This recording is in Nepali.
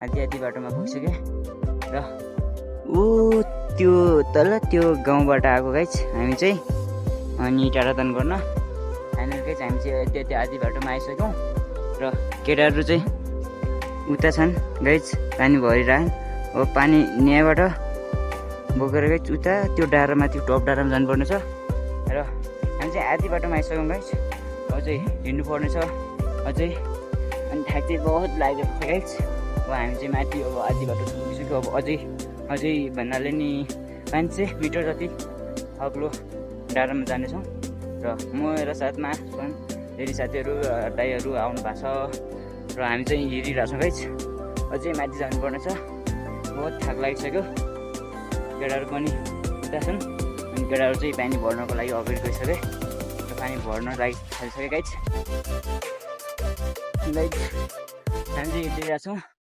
आधी बाटोमा पुगिसक्यो र त्यो तल त्यो गाउँबाट आएको गाइज हामी चाहिँ अनि टाढातन गर्न फाइनल गाइज हामी चाहिँ त्यो आधी बाटोमा आइसक्यौँ र केटाहरू चाहिँ उता छन् गाइज पानी भरिरहन् अब पानी यहाँबाट बोकेर गाइज उता त्यो डाँडामा त्यो टप डाँडामा जानुपर्ने छ र हामी चाहिँ आधी बाटोमा आइसक्यौँ गाइज अझै हिँड्नु पर्ने छ अझै अनि थाक चाहिँ बहुत लागेको छ गाइज अब हामी चाहिँ माथि अब आधी बाटो पुगिसक्यो अब अझै भन्नाले नि 500 मिटर जति अग्लो डाँडामा जानेछौँ र म र साथमा छन् धेरै साथीहरू दाइहरू आउनु भएको छ र हामी चाहिँ हिँडिरहेको छौँ गाइज अझै माथि जानुपर्ने छ बहुत थाक लागिसक्यो केटाहरू पनि उता छन् अनि केटाहरू चाहिँ पानी भर्नको लागि अगाडि गइसके र पानी भर्न लागि थालिसक्यो गाइज हामी चाहिँ हिँडिरहेको छौँ